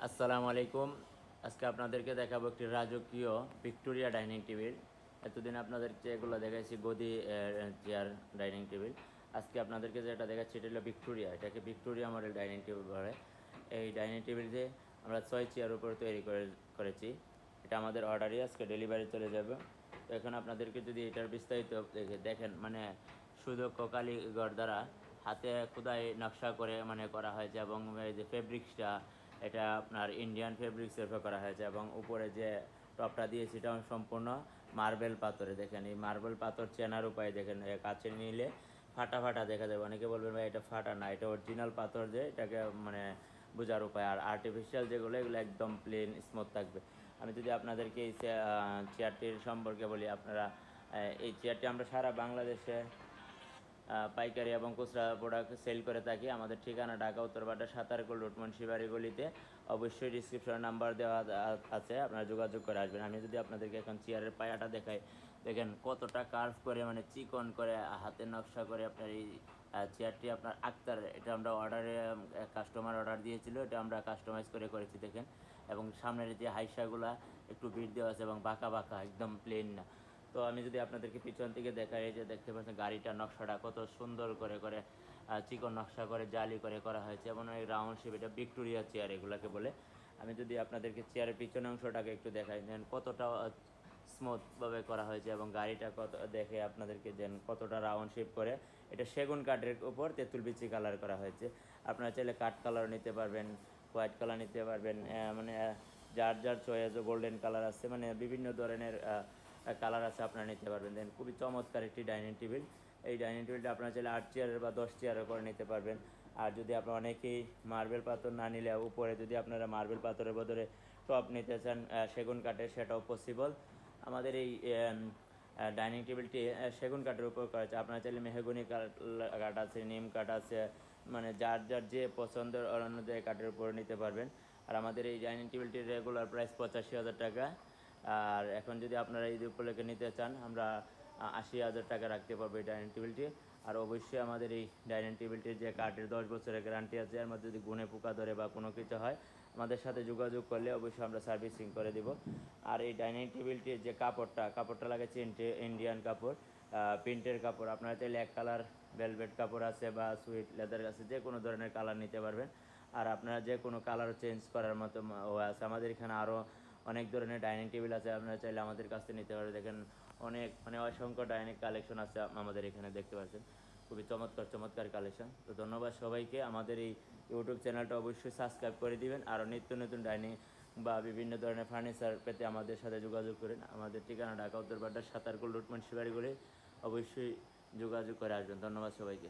আসসালামু আলাইকুম। আজকে আপনাদেরকে দেখাবো একটি রাজকীয় ভিক্টোরিয়া ডাইনিং টেবিল। এতদিন আপনাদেরকে এগুলো দেখাইছি গদি চেয়ার ডাইনিং টেবিল। আজকে আপনাদেরকে যেটা দেখাচ্ছি এটা হলো ভিক্টোরিয়া। এটাকে ভিক্টোরিয়া মডেল ডাইনিং টেবিল বলে। এই ডাইনিং টেবিলটি আমরা 6 চেয়ার উপর তৈরি করেছি। এটা আমাদের অর্ডারই আজকে ডেলিভারি চলে যাবে। তো এখন আপনাদেরকে যদি এটার বিস্তারিত দেখেন, মানে সুদক্ষ কারিগর দ্বারা হাতে খোদাই নকশা করে করা হয়েছে, এবং এই যে ফেব্রিক্সটা এটা আপনার ইন্ডিয়ান ফেব্রিক্সের করা হয়েছে, এবং উপরে যে টপটা দিয়েছি এটা সম্পূর্ণ মার্বেল পাথরে। দেখেন এই মার্বেল পাথর চেনার উপায় দেখেন, কাছে নিলে ফাটা ফাটা দেখা যাবে। অনেকে বলবেন ভাই এটা ফাটা না, এটা অরিজিনাল পাথর, যে এটাকে বোঝার উপায়। আর আর্টিফিশিয়াল যেগুলো এগুলো একদম প্লেন স্মুথ থাকবে। আমি যদি আপনাদেরকে এই চেয়ারটির সম্পর্কে বলি, আপনারা এই চেয়ারটি আমরা সারা বাংলাদেশে পাইকারি এবং খুচরা প্রোডাক্ট সেল করে থাকি। আমাদের ঠিকানা ঢাকা উত্তরপাড়া সাতারকুল রোড মুন্সিবাড়ি গলিতে। অবশ্যই ডিসক্রিপশনে নাম্বার দেওয়া আছে, আপনারা যোগাযোগ করে আসবেন। আমি যদি আপনাদেরকে এখন চেয়ারের পায়াটা দেখাই, দেখেন কতটা কার্ভ করে, চিকন করে হাতের নকশা করে আপনার এই চেয়ারটি আপনার আক্তার। এটা আমরা কাস্টমার অর্ডার দিয়েছিল, এটা আমরা কাস্টমাইজ করেছি দেখেন। এবং সামনের যে হাইসাগুলা একটু ভিড় দেওয়া আছে এবং বাঁকা বাঁকা, একদম প্লেন না। তো আমি যদি আপনাদেরকে পিছন থেকে দেখাই, এই যে দেখতে পাচ্ছেন গাড়িটার নকশাটা কত সুন্দর করে করে চিকন নকশা করে জালি করে করা হয়েছে, এবং এই রাউন্ড শেপ, এটা ভিক্টোরিয়া চেয়ার এগুলাকে বলে। আমি যদি আপনাদেরকে চেয়ারের পিছনের অংশটাকে একটু দেখাই, দেন কতটা স্মুথভাবে করা হয়েছে, এবং গাড়িটা কত দেখে আপনাদেরকে দেন কতটা রাউন্ড শেপ করে। এটা সেগুন কাঠের উপর তেঁতুল বিচি কালার করা হয়েছে। আপনারা চাইলে কাঠ কালার নিতে পারবেন, হোয়াইট কালার নিতে পারবেন, যার যার চয়েস। গোল্ডেন কালার আছে, বিভিন্ন ধরনের কালার আছে, আপনারা নিতে পারবেন। দেন খুবই চমৎকার একটি ডাইনিং টেবিল। এই ডাইনিং টেবিলটা আপনারা চাইলে 8 চেয়ারের বা 10 চেয়ারের করে নিতে পারবেন। আর যদি আপনারা অনেকেই মার্বেল পাথর না নিলে উপরে যদি আপনারা মার্বেল পাথরের বদলে টপ নিতে চান সেগুন কাঠের, সেটাও পসিবল। আমাদের এই ডাইনিং টেবিলটি সেগুন কাঠের উপর করা আছে। আপনারা চাইলে মেহগনি কাঠ আছে, নিম কাঠ আছে, যার যার যে পছন্দের অনুযায়ী কাঠের উপর নিতে পারবেন। আর আমাদের এই ডাইনিং টেবিলটির রেগুলার প্রাইস 85,000 টাকা। আর এখন যদি আপনারা এই উপলক্ষে নিতে চান, আমরা 80,000 টাকা রাখতে পারবো এই ডাইনিং টেবিলটি। আর অবশ্যই আমাদের এই ডাইনিং টেবিলটির যে কাঠের 10 বছরের গ্যারান্টি আছে, এর মধ্যে যদি গুণে পোকা ধরে বা কোনো কিছু হয়, আমাদের সাথে যোগাযোগ করলে অবশ্যই আমরা সার্ভিসিং করে দেব। আর এই ডাইনিং টেবিলটির যে কাপড়টা লাগাচ্ছে ইন্ডিয়ান কাপড়, প্রিন্টের কাপড়। আপনারা চাইলে এক কালার ভেলভেট কাপড় আছে বা সুইট লেদার আছে, যে কোনো ধরনের কালার নিতে পারবেন। আর আপনারা যে কোনো কালার চেঞ্জ করার মতো আছে। আমাদের এখানে আরও অনেক ধরনের ডাইনিং টেবিল আছে, আপনারা চাইলে আমাদের কাছ থেকে নিতে পারবেন। দেখেন অনেক অসংখ্য ডাইনিং কালেকশন আছে আমাদের এখানে, দেখতে পাচ্ছেন খুবই চমৎকার চমৎকার কালেকশন। তো ধন্যবাদ সবাইকে। আমাদের এই ইউটিউব চ্যানেলটা অবশ্যই সাবস্ক্রাইব করে দিবেন। আরও নিত্য নতুন ডাইনিং বা বিভিন্ন ধরনের ফার্নিচার পেতে আমাদের সাথে যোগাযোগ করেন। আমাদের ঠিকানা ঢাকা উত্তরপাড়া সাতারকুল রোড মুন্সিবাড়ি গলি। অবশ্যই যোগাযোগ করে আসবেন। ধন্যবাদ সবাইকে।